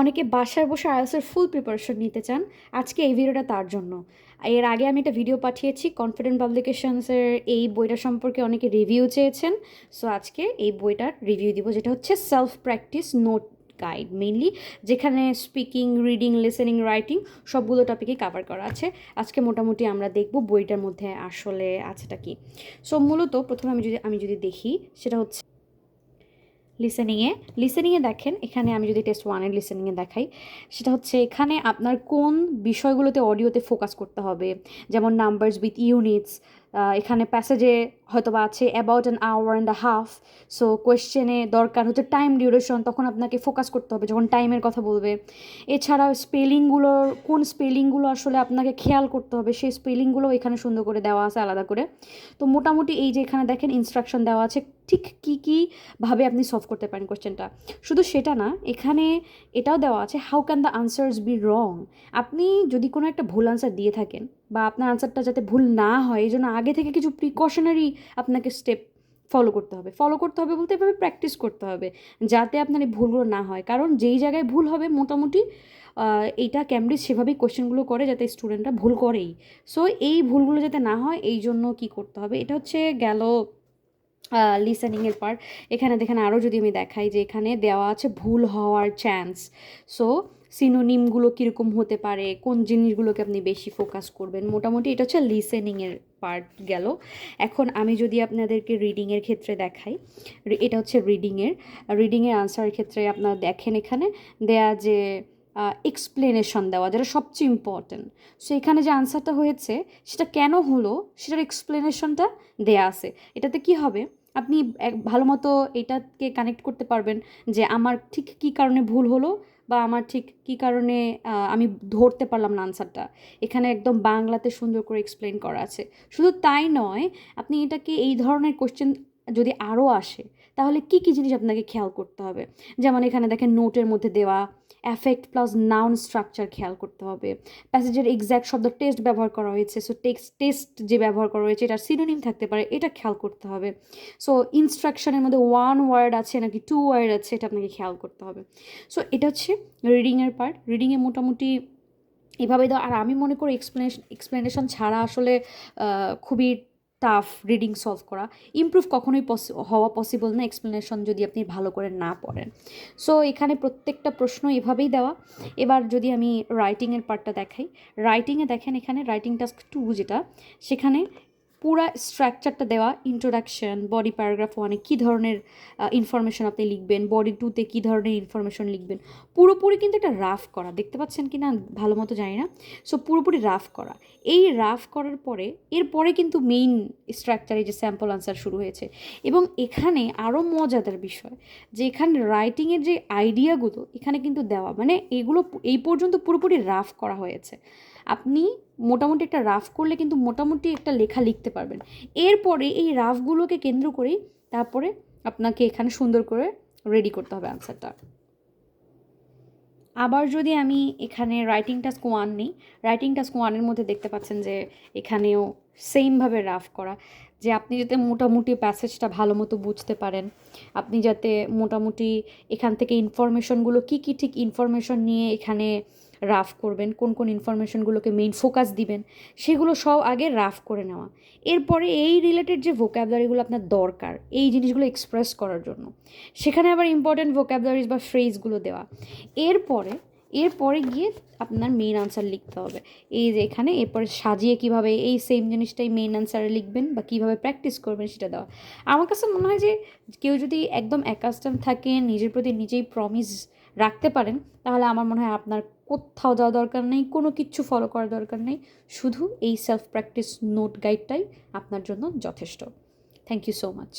অনেকে বাসায় বসে আইএলটিএসের ফুল প্রিপারেশন নিতে চান। আজকে এই ভিডিওটা তার জন্য। এর আগে আমি একটা ভিডিও পাঠিয়েছি কনফিডেন্ট পাবলিকেশনসের এই বইটা সম্পর্কে অনেকে রিভিউ চেয়েছেন। সো আজকে এই বইটার রিভিউ দিব, যেটা হচ্ছে self practice note guide mainly, যেখানে স্পিকিং, রিডিং, লিসেনিং, রাইটিং সবগুলো টপিকই কাভার করা আছে। আজকে মোটামুটি আমরা দেখব বইটার মধ্যে আসলে আছেটা কি। সো মূলত প্রথমে আমি যদি দেখি, সেটা হচ্ছে লিসেনিংয়ে দেখেন, এখানে আমি যদি টেস্ট ওয়ানের লিসেনিংয়ে দেখাই, সেটা হচ্ছে এখানে আপনার কোন বিষয়গুলোতে অডিওতে ফোকাস করতে হবে, যেমন নাম্বারস উইথ ইউনিটস। এখানে প্যাসেজে হয়তো বা আছে about an hour and a half. So কোয়েশ্চেনে দরকার হচ্ছে টাইম ডিউরেশন, তখন আপনাকে ফোকাস করতে হবে যখন টাইমের কথা বলবে। এছাড়াও কোন স্পেলিংগুলো আসলে আপনাকে খেয়াল করতে হবে, সেই স্পেলিংগুলো এখানে সুন্দর করে দেওয়া আছে আলাদা করে। তো মোটামুটি এই যে এখানে দেখেন ইনস্ট্রাকশন দেওয়া আছে ঠিক কী ভাবে আপনি সলভ করতে পারেন কোশ্চেনটা। শুধু সেটা না, এখানে এটাও দেওয়া আছে how can the answers be wrong. আপনি যদি কোনো একটা ভুল আনসার দিয়ে থাকেন, বা আপনার আনসারটা যাতে ভুল না হয়, এই জন্য আগে থেকে কিছু প্রিকশনারি আপনাকে স্টেপ ফলো করতে হবে বলতে এভাবে প্র্যাকটিস করতে হবে যাতে আপনার এই ভুলগুলো না হয়। কারণ যেই জায়গায় ভুল হবে মোটামুটি এইটা ক্যামব্রিজ সেভাবেই কোশ্চেনগুলো করে যাতে স্টুডেন্টরা ভুল করেই। সো এই ভুলগুলো যাতে না হয় এই জন্য কী করতে হবে, এটা হচ্ছে গেল লিসেনিংয়ের পার্ট। এখানে দেখেন আরও যদি আমি দেখাই, যে এখানে দেওয়া আছে ভুল হওয়ার চান্স। সো সিনোনিমগুলো কীরকম হতে পারে, কোন জিনিসগুলোকে আপনি বেশি ফোকাস করবেন, মোটামুটি এটা হচ্ছে লিসেনিংয়ের পার্ট গেল। এখন আমি যদি আপনাদেরকে রিডিংয়ের ক্ষেত্রে দেখাই, এটা হচ্ছে রিডিংয়ের আনসারের ক্ষেত্রে আপনারা দেখেন এখানে দেয়া যে এক্সপ্লেনেশন দেওয়া, যেটা সবচেয়ে ইম্পর্ট্যান্ট। সো এখানে যে আনসারটা হয়েছে সেটা কেন হলো সেটার এক্সপ্লেনেশনটা দেয়া আছে। এটাতে কি হবে, আপনি ভালো মতো এটাকে কানেক্ট করতে পারবেন যে আমার ঠিক কী কারণে ভুল হলো, বা আমার ঠিক কী কারণে আমি ধরতে পারলাম না আনসারটা। এখানে একদম বাংলাতে সুন্দর করে এক্সপ্লেন করা আছে। শুধু তাই নয়, আপনি এটাকে এই ধরনের কোশ্চেন যদি আরও আসে তাহলে কী কী জিনিস আপনাকে খেয়াল করতে হবে। যেমন এখানে দেখেন নোটের মধ্যে দেওয়া অ্যাফেক্ট প্লাস নাউন স্ট্রাকচার খেয়াল করতে হবে। প্যাসেজের এক্স্যাক্ট শব্দ টেস্ট ব্যবহার করা হয়েছে, সো টেস্ট যে ব্যবহার করা হয়েছে এটার সিনোনিম থাকতে পারে, এটা খেয়াল করতে হবে। সো ইনস্ট্রাকশনের মধ্যে ওয়ান ওয়ার্ড আছে নাকি টু ওয়ার্ড আছে, এটা আপনাকে খেয়াল করতে হবে। সো এটা হচ্ছে রিডিংয়ের পার্ট। রিডিংয়ে মোটামুটি এভাবে দাও। আর আমি মনে করি এক্সপ্লেনেশন ছাড়া আসলে খুবই টাফ রিডিং সলভ করা। ইমপ্রুভ কখনোই হওয়া পসিবল না এক্সপ্লেনেশন যদি আপনি ভালো করে না পড়েন। সো এখানে প্রত্যেকটা প্রশ্ন এভাবেই দেওয়া। এবার যদি আমি রাইটিংয়ের পার্টটা দেখাই, রাইটিংয়ে দেখেন এখানে রাইটিং টাস্ক 2 যেটা, সেখানে পুরা স্ট্রাকচারটা দেওয়া, ইন্ট্রোডাকশন, বডি প্যারাগ্রাফ 1-এ কী ধরনের ইনফরমেশন আপনি লিখবেন, বডি 2-তে কী ধরনের ইনফরমেশন লিখবেন, পুরোপুরি কিন্তু একটা রাফ করা, দেখতে পাচ্ছেন কি না ভালো মতো জানি না। সো পুরোপুরি রাফ করা। এই রাফ করার পরে এরপরে কিন্তু মেইন স্ট্রাকচারে যে স্যাম্পল আনসার শুরু হয়েছে। এবং এখানে আরও মজাদার বিষয় যে এখানে রাইটিংয়ের যে আইডিয়াগুলো এখানে কিন্তু দেওয়া, মানে এগুলো এই পর্যন্ত পুরোপুরি রাফ করা হয়েছে। আপনি মোটামুটি একটা রাফ করলে কিন্তু মোটামুটি একটা লেখা লিখতে পারবেন। এরপরে এই রাফগুলোকে কেন্দ্র করেই তারপরে আপনাকে এখানে সুন্দর করে রেডি করতে হবে আনসারটা। আবার যদি আমি এখানে রাইটিং টাস্ক 1 নিই, রাইটিং টাস্ক 1-এর মধ্যে দেখতে পাচ্ছেন যে এখানেও সেমভাবে রাফ করা, যে আপনি যাতে মোটামুটি প্যাসেজটা ভালো মতো বুঝতে পারেন, আপনি যাতে মোটামুটি এখান থেকে ইনফরমেশনগুলো কী কী ঠিক ইনফরমেশন নিয়ে এখানে রাফ করবেন, কোন কোন ইনফরমেশনগুলোকে মেইন ফোকাস দিবেন, সেগুলো সব আগে রাফ করে নেওয়া। এরপরে এই রিলেটেড যে ভোক্যাবুলারিগুলো আপনার দরকার এই জিনিসগুলো এক্সপ্রেস করার জন্য, সেখানে আবার ইম্পর্ট্যান্ট ভোক্যাবুলারিজ বা ফ্রেজগুলো দেওয়া। এরপরে গিয়ে আপনার মেইন আনসার লিখতে হবে। এই যে এখানে এরপরে সাজিয়ে কিভাবে এই সেম জিনিসটাই মেইন আনসারে লিখবেন বা কীভাবে প্র্যাকটিস করবেন সেটা দেওয়া। আমার কাছে মনে হয় যে কেউ যদি একদম অ্যাকাস্টম থাকে, নিজের প্রতি নিজেই প্রমিস রাখতে পারেন, তাহলে আমার মনে হয় আপনার কোথাও যাওয়া দরকার নেই, কোনো কিচ্ছু ফলো করার দরকার নেই। শুধু এই সেলফ প্র্যাকটিস নোট গাইডটাই আপনার জন্য যথেষ্ট। Thank you so much.